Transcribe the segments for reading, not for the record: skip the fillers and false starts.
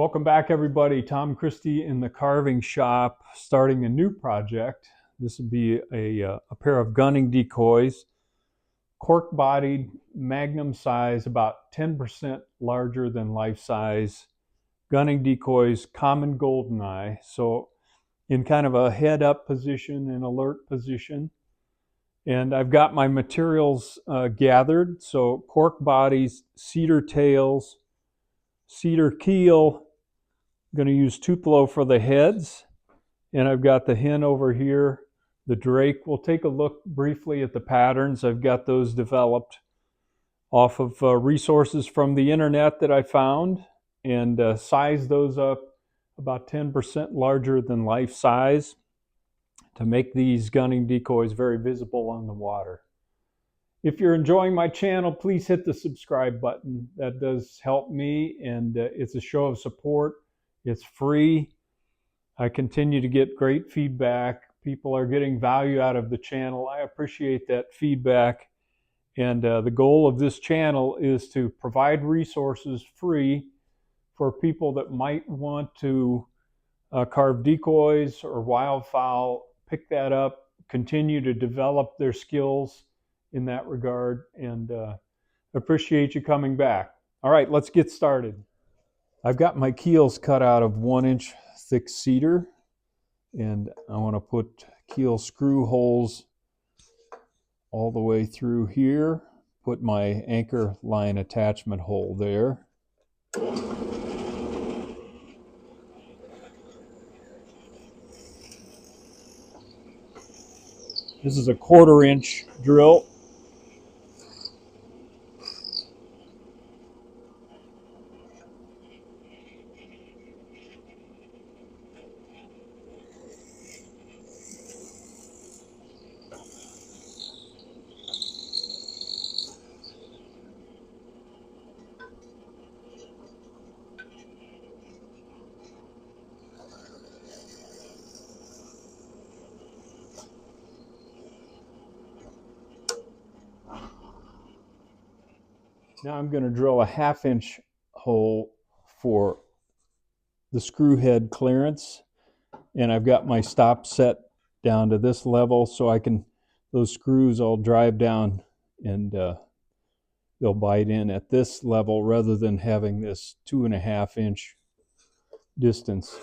Welcome back, everybody. Tom Christie in the carving shop, starting a new project. This will be a pair of gunning decoys, cork-bodied, magnum-size, about 10% larger than life-size gunning decoys, Common Goldeneye. So in kind of a head-up position and alert position. And I've got my materials gathered. So cork bodies, cedar tails, cedar keel. I'm going to use Tupelo for the heads, and I've got the hen over here, the drake. We'll take a look briefly at the patterns. I've got those developed off of resources from the internet that I found, and size those up about 10% larger than life size to make these gunning decoys very visible on the water. If you're enjoying my channel, please hit the subscribe button. That does help me, and it's a show of support. It's free. I continue to get great feedback. People are getting value out of the channel. I appreciate that feedback. And the goal of this channel is to provide resources free for people that might want to carve decoys or wildfowl, pick that up, continue to develop their skills in that regard, and appreciate you coming back. All right, let's get started. I've got my keels cut out of 1-inch thick cedar, and I want to put keel screw holes all the way through here. Put my anchor line attachment hole there. This is a 1/4-inch drill. Now I'm going to drill a 1/2-inch hole for the screw head clearance, and I've got my stop set down to this level so I can, those screws all drive down and they'll bite in at this level rather than having this 2.5-inch distance.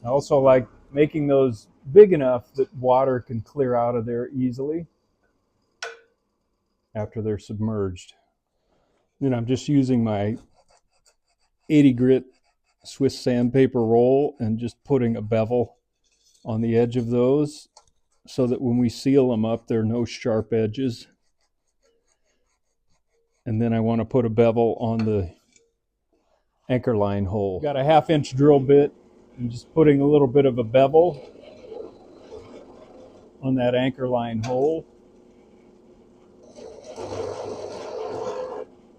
I also like making those big enough that water can clear out of there easily after they're submerged. Then I'm just using my 80 grit Swiss sandpaper roll and just putting a bevel on the edge of those so that when we seal them up, there are no sharp edges. And then I want to put a bevel on the anchor line hole. Got a 1/2-inch drill bit and just putting a little bit of a bevel on that anchor line hole.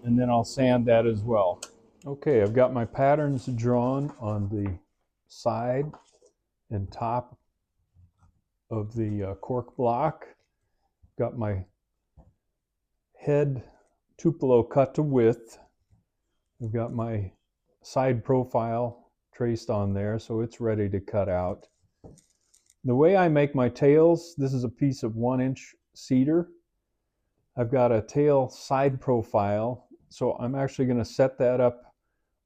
And then I'll sand that as well. Okay, I've got my patterns drawn on the side and top of the cork block. Got my head Tupelo cut to width. I've got my side profile traced on there, so it's ready to cut out. The way I make my tails, this is a piece of 1-inch cedar. I've got a tail side profile, so I'm actually going to set that up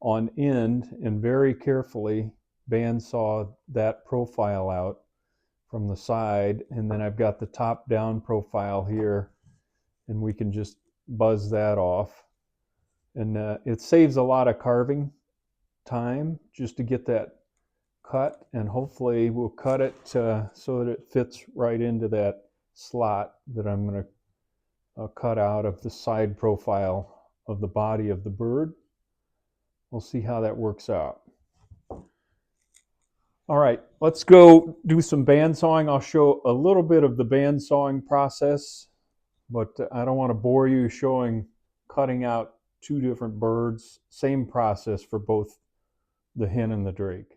on end and very carefully bandsaw that profile out from the side, and then I've got the top down profile here, and we can just buzz that off. And it saves a lot of carving time just to get that cut, and hopefully we'll cut it so that it fits right into that slot that I'm going to cut out of the side profile of the body of the bird. We'll see how that works out. All right, let's go do some bandsawing. I'll show a little bit of the bandsawing process, but I don't want to bore you showing cutting out two different birds. Same process for both the hen and the drake.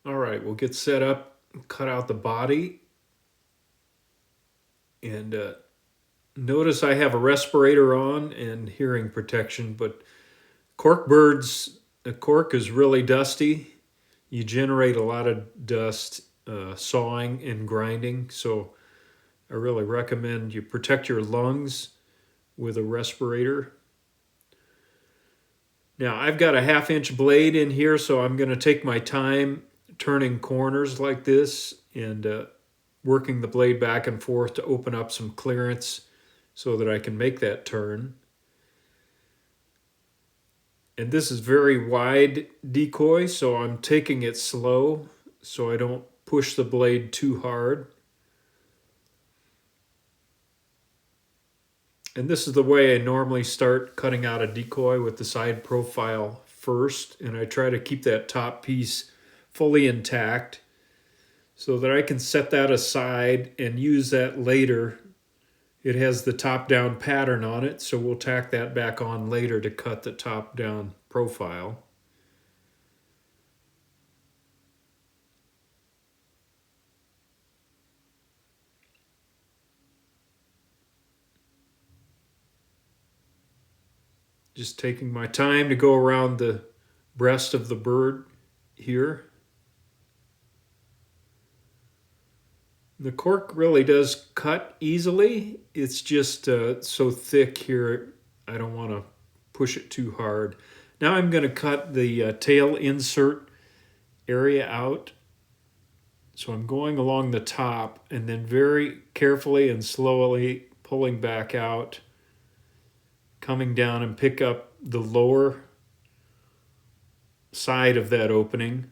All right, we'll get set up, cut out the body, and notice I have a respirator on and hearing protection, but cork birds, the cork is really dusty. You generate a lot of dust sawing and grinding, so I really recommend you protect your lungs with a respirator. Now I've got a 1/2 inch blade in here, so I'm going to take my time turning corners like this and working the blade back and forth to open up some clearance so that I can make that turn. And this is very wide decoy, so I'm taking it slow so I don't push the blade too hard. And this is the way I normally start cutting out a decoy, with the side profile first, and I try to keep that top piece fully intact so that I can set that aside and use that later. It has the top-down pattern on it, so we'll tack that back on later to cut the top-down profile. Just taking my time to go around the breast of the bird here. The cork really does cut easily. It's just so thick here, I don't want to push it too hard. Now I'm going to cut the tail insert area out. So I'm going along the top and then very carefully and slowly pulling back out, coming down and pick up the lower side of that opening.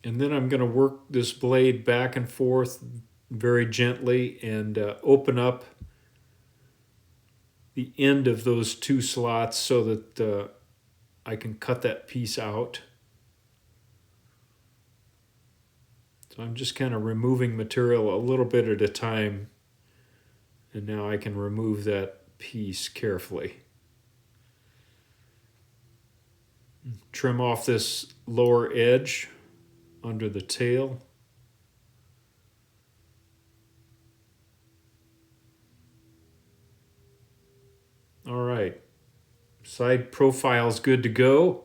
And then I'm going to work this blade back and forth very gently and open up the end of those two slots so that I can cut that piece out. So I'm just kind of removing material a little bit at a time, and now I can remove that piece carefully. Trim off this lower edge under the tail. All right, side profile is good to go.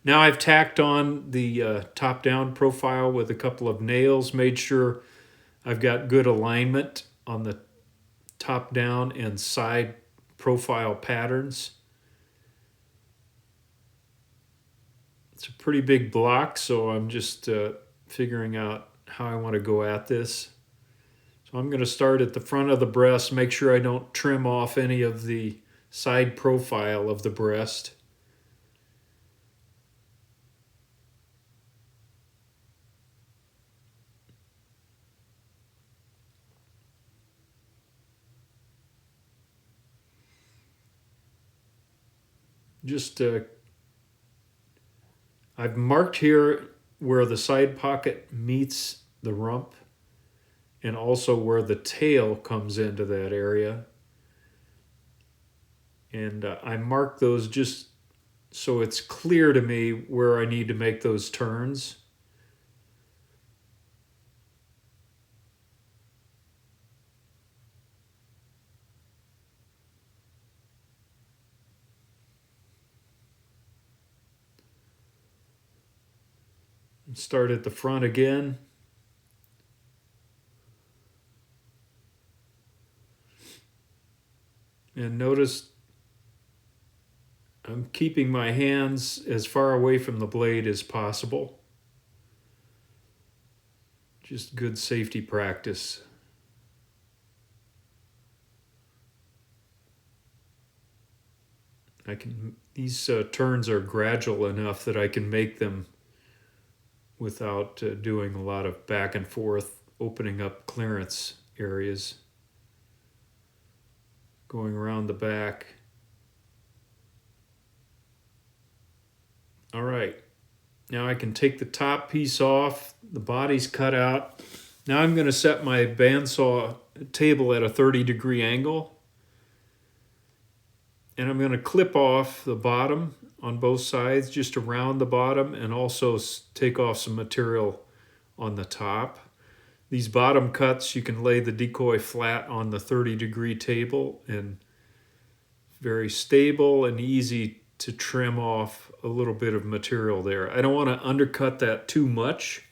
Now I've tacked on the top-down profile with a couple of nails, made sure I've got good alignment on the top-down and side profile patterns. It's a pretty big block, so I'm just figuring out how I want to go at this. So I'm going to start at the front of the breast, make sure I don't trim off any of the side profile of the breast. Just I've marked here where the side pocket meets the rump and also where the tail comes into that area. And I mark those just so it's clear to me where I need to make those turns. Start at the front again. And notice I'm keeping my hands as far away from the blade as possible. Just good safety practice. These turns are gradual enough that I can make them without doing a lot of back and forth, opening up clearance areas. Going around the back. All right, now I can take the top piece off, the body's cut out. Now I'm going to set my bandsaw table at a 30-degree angle. And I'm going to clip off the bottom on both sides, just around the bottom, and also take off some material on the top. These bottom cuts, you can lay the decoy flat on the 30-degree table, and very stable and easy to trim off a little bit of material there. I don't want to undercut that too much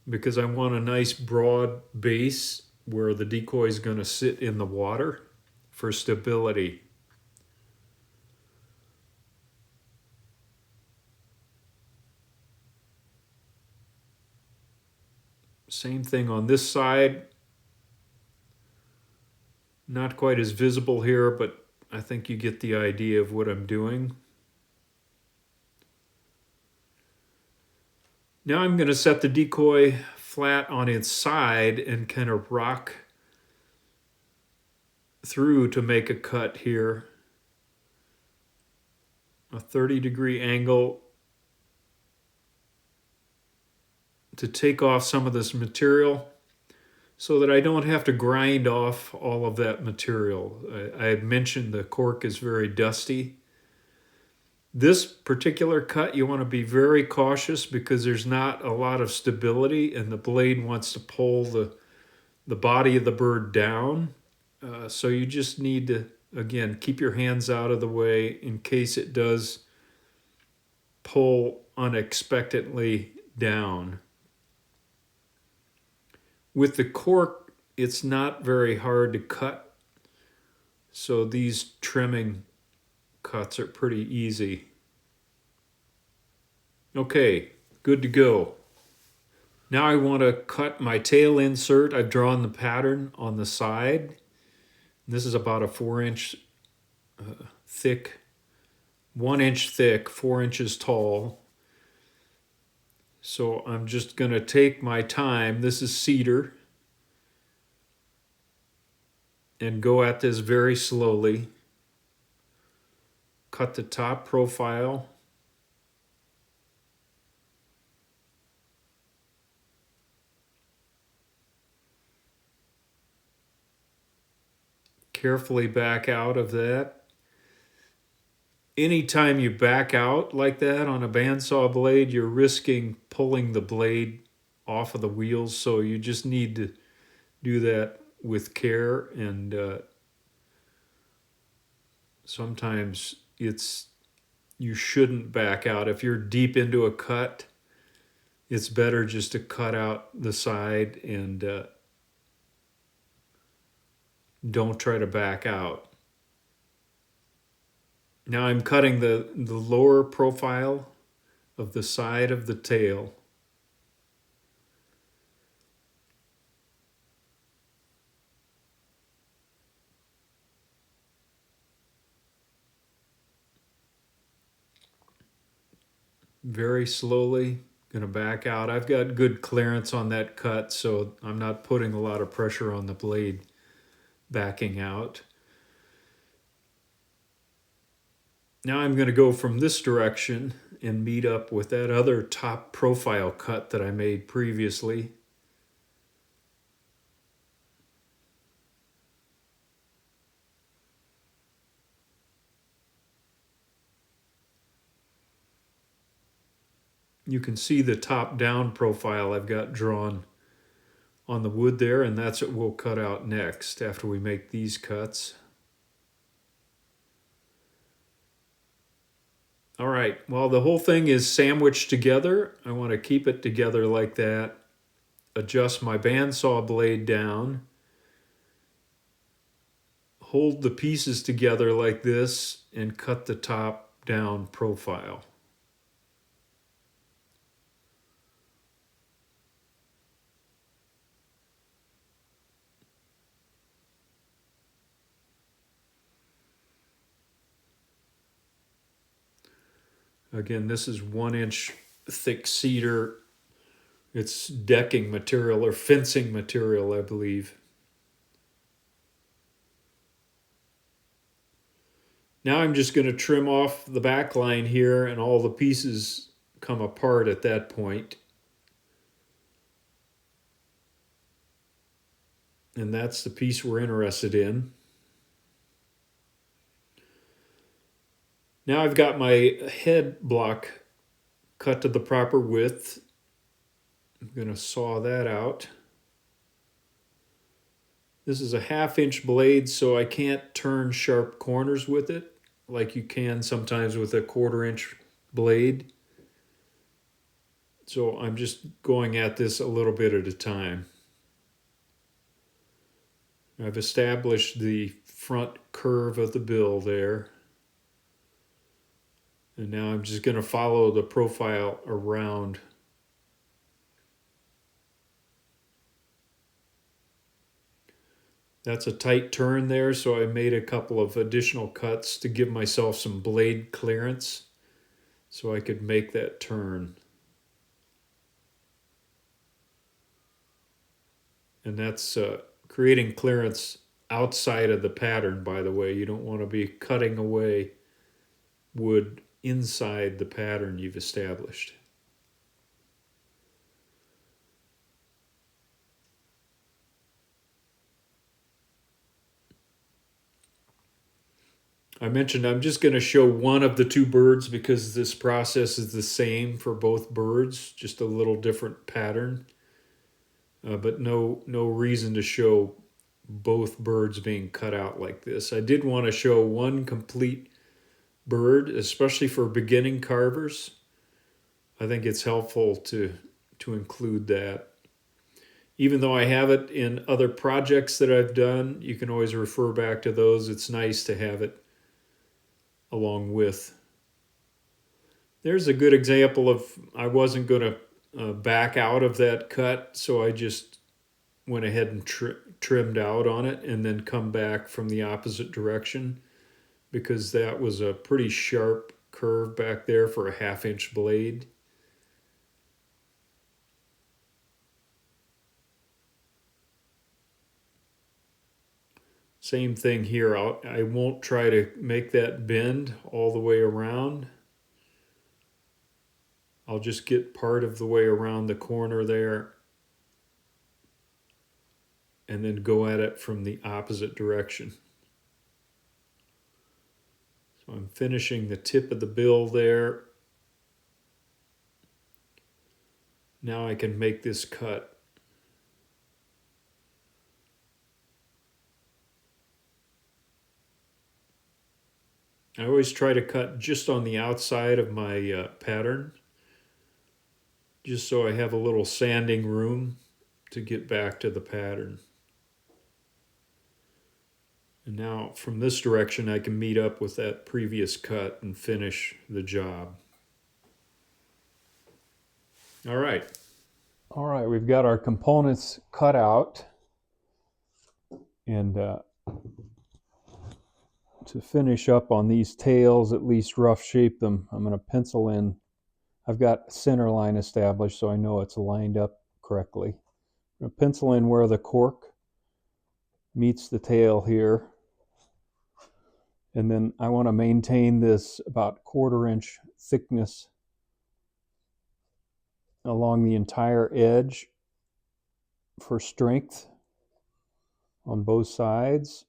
because I want a nice broad base where the decoy is going to sit in the water for stability. Same thing on this side. Not quite as visible here, but I think you get the idea of what I'm doing. Now I'm going to set the decoy flat on its side and kind of rock through to make a cut here. A 30-degree angle to take off some of this material so that I don't have to grind off all of that material. I had mentioned the cork is very dusty. This particular cut, you want to be very cautious because there's not a lot of stability and the blade wants to pull the body of the bird down. So you just need to, again, keep your hands out of the way in case it does pull unexpectedly down. With the cork, it's not very hard to cut, so these trimming cuts are pretty easy. Okay, good to go. Now I want to cut my tail insert. I've drawn the pattern on the side. This is about a 4-inch thick, 1 inch thick, 4 inches tall. So I'm just going to take my time. This is cedar. And go at this very slowly. Cut the top profile. Carefully back out of that. Anytime you back out like that on a bandsaw blade, you're risking pulling the blade off of the wheels, so you just need to do that with care. And sometimes you shouldn't back out. If you're deep into a cut, it's better just to cut out the side and don't try to back out. Now I'm cutting the lower profile of the side of the tail. Very slowly, going to back out. I've got good clearance on that cut, so I'm not putting a lot of pressure on the blade backing out. Now I'm going to go from this direction and meet up with that other top profile cut that I made previously. You can see the top down profile I've got drawn on the wood there, and that's what we'll cut out next after we make these cuts. All right, while the whole thing is sandwiched together, I want to keep it together like that. Adjust my bandsaw blade down. Hold the pieces together like this and cut the top down profile. Again, this is 1 inch thick cedar. It's decking material or fencing material, I believe. Now I'm just going to trim off the back line here, and all the pieces come apart at that point. And that's the piece we're interested in. Now I've got my head block cut to the proper width. I'm going to saw that out. This is a 1/2 inch blade, so I can't turn sharp corners with it like you can sometimes with a 1/4 inch blade. So I'm just going at this a little bit at a time. I've established the front curve of the bill there. And now I'm just going to follow the profile around. That's a tight turn there, so I made a couple of additional cuts to give myself some blade clearance so I could make that turn. And that's creating clearance outside of the pattern, by the way. You don't want to be cutting away wood inside the pattern you've established. I mentioned I'm just going to show one of the two birds because this process is the same for both birds, just a little different pattern. But no reason to show both birds being cut out like this. I did want to show one complete bird, especially for beginning carvers. I think it's helpful to include that. Even though I have it in other projects that I've done, you can always refer back to those. It's nice to have it along with. There's a good example of I wasn't going to back out of that cut, so I just went ahead and trimmed out on it and then come back from the opposite direction because that was a pretty sharp curve back there for a 1/2 inch blade. Same thing here. I won't try to make that bend all the way around. I'll just get part of the way around the corner there and then go at it from the opposite direction. So I'm finishing the tip of the bill there. Now I can make this cut. I always try to cut just on the outside of my pattern, just so I have a little sanding room to get back to the pattern. And now from this direction I can meet up with that previous cut and finish the job. All right. All right, we've got our components cut out. And to finish up on these tails, at least rough shape them, I'm going to pencil in. I've got center line established so I know it's lined up correctly. I'm going to pencil in where the cork meets the tail here. And then I want to maintain this about 1/4 inch thickness along the entire edge for strength on both sides.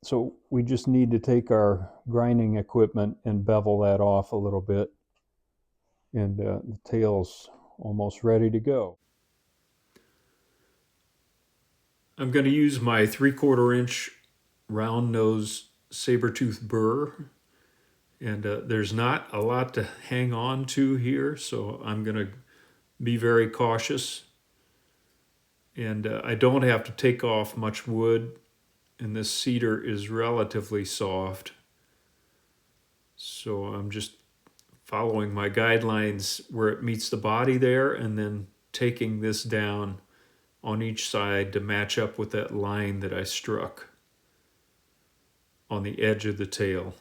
So we just need to take our grinding equipment and bevel that off a little bit. And the tail's almost ready to go. I'm going to use my 3/4 inch round nose saber-tooth burr. And there's not a lot to hang on to here, so I'm going to be very cautious. And I don't have to take off much wood, and this cedar is relatively soft. So I'm just following my guidelines where it meets the body there, and then taking this down on each side to match up with that line that I struck on the edge of the tail.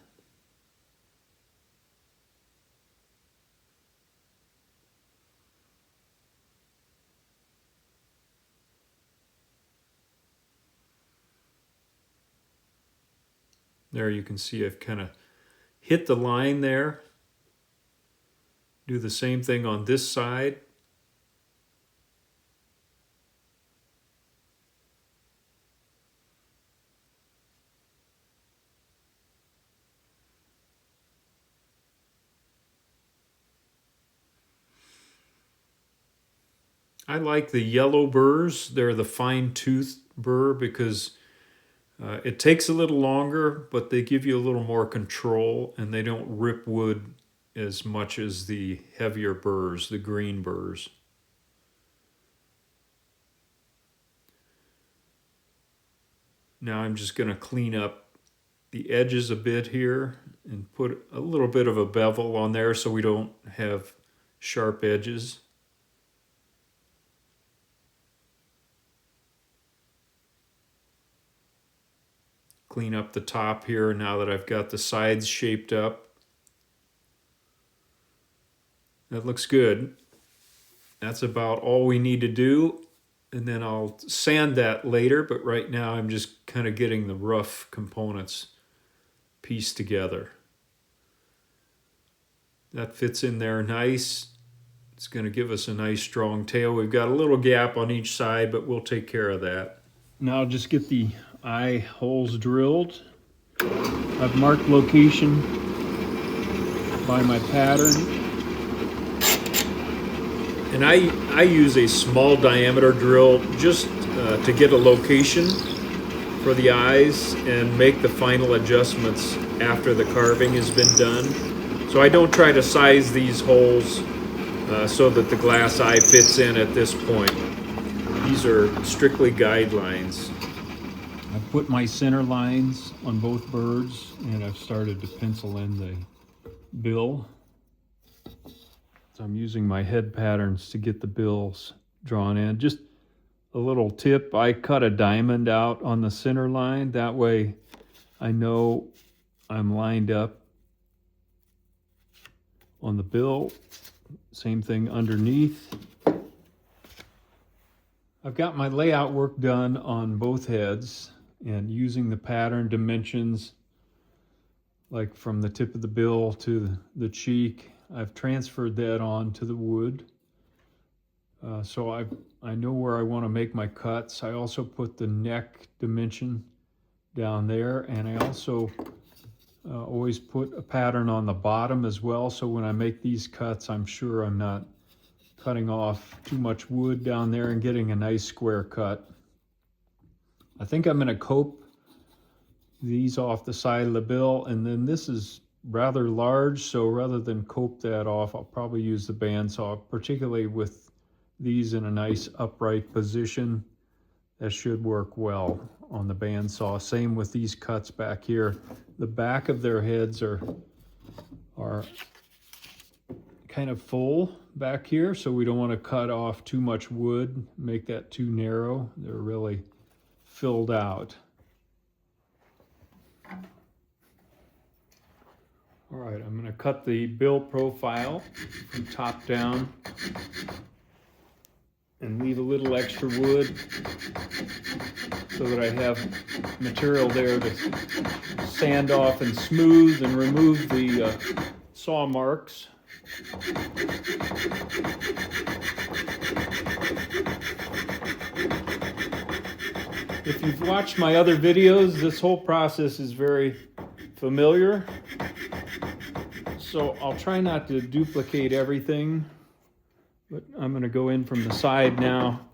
There you can see I've kind of hit the line there. Do the same thing on this side. I like the yellow burrs. They're the fine-toothed burr because it takes a little longer, but they give you a little more control and they don't rip wood as much as the heavier burrs, the green burrs. Now I'm just going to clean up the edges a bit here and put a little bit of a bevel on there so we don't have sharp edges. Clean up the top here now that I've got the sides shaped up. That looks good. That's about all we need to do. And then I'll sand that later, but right now I'm just kind of getting the rough components pieced together. That fits in there nice. It's going to give us a nice strong tail. We've got a little gap on each side, but we'll take care of that. Now I'll just get the eye holes drilled. I've marked location by my pattern. And I use a small diameter drill just to get a location for the eyes and make the final adjustments after the carving has been done. So I don't try to size these holes so that the glass eye fits in at this point. These are strictly guidelines. I've put my center lines on both birds and I've started to pencil in the bill. So I'm using my head patterns to get the bills drawn in. Just a little tip, I cut a diamond out on the center line. That way I know I'm lined up on the bill. Same thing underneath. I've got my layout work done on both heads and using the pattern dimensions, like from the tip of the bill to the cheek. I've transferred that on to the wood. So I know where I want to make my cuts. I also put the neck dimension down there, and I also always put a pattern on the bottom as well, so when I make these cuts, I'm sure I'm not cutting off too much wood down there and getting a nice square cut. I think I'm going to cope these off the side of the bill, and then this is rather large, so rather than cope that off, I'll probably use the bandsaw, particularly with these in a nice upright position. That should work well on the bandsaw. Same with these cuts back here. The back of their heads are kind of full back here, so we don't want to cut off too much wood, make that too narrow. They're really filled out. All right, I'm going to cut the bill profile from top down and leave a little extra wood so that I have material there to sand off and smooth and remove the saw marks. If you've watched my other videos, this whole process is very familiar. So I'll try not to duplicate everything, but I'm going to go in from the side now.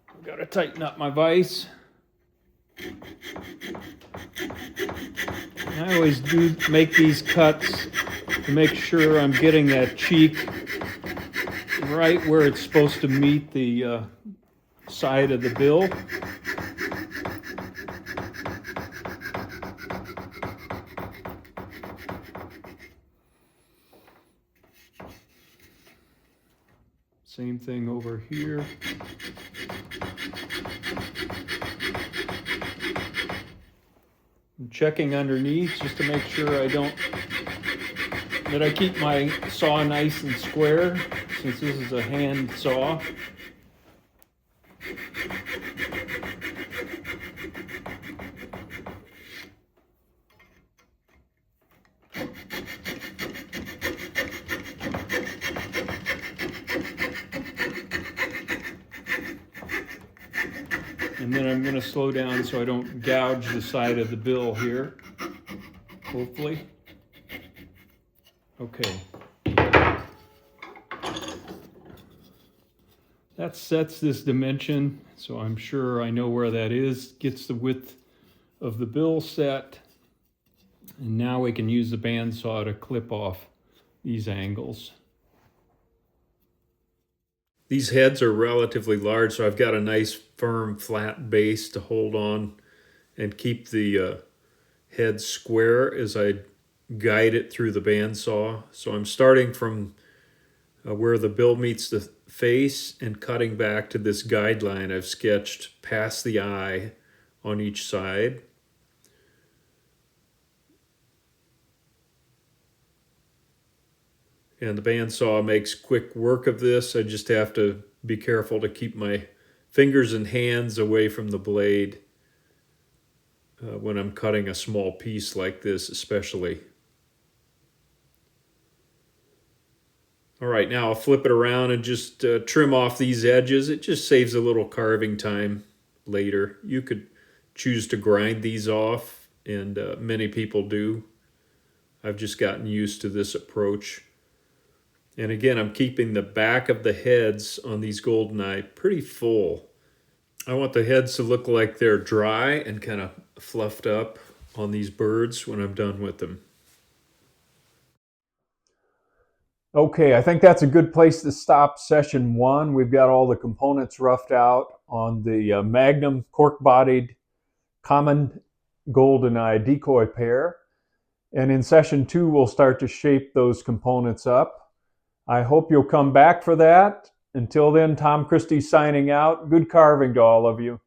I've got to tighten up my vise. I always do make these cuts to make sure I'm getting that cheek right where it's supposed to meet the side of the bill. Same thing over here. I'm checking underneath just to make sure that I keep my saw nice and square, since this is a hand saw. And then I'm going to slow down so I don't gouge the side of the bill here, hopefully. Okay. That sets this dimension, so I'm sure I know where that is. Gets the width of the bill set. And now we can use the bandsaw to clip off these angles. These heads are relatively large, so I've got a nice firm flat base to hold on and keep the head square as I guide it through the bandsaw. So I'm starting from where the bill meets the face and cutting back to this guideline I've sketched past the eye on each side. And the bandsaw makes quick work of this. I just have to be careful to keep my fingers and hands away from the blade when I'm cutting a small piece like this especially. All right, now I'll flip it around and just trim off these edges. It just saves a little carving time later. You could choose to grind these off, and many people do. I've just gotten used to this approach. And again, I'm keeping the back of the heads on these Goldeneye pretty full. I want the heads to look like they're dry and kind of fluffed up on these birds when I'm done with them. Okay, I think that's a good place to stop session one. We've got all the components roughed out on the Magnum cork-bodied Common Goldeneye decoy pair. And in session two, we'll start to shape those components up. I hope you'll come back for that. Until then, Tom Christie signing out. Good carving to all of you.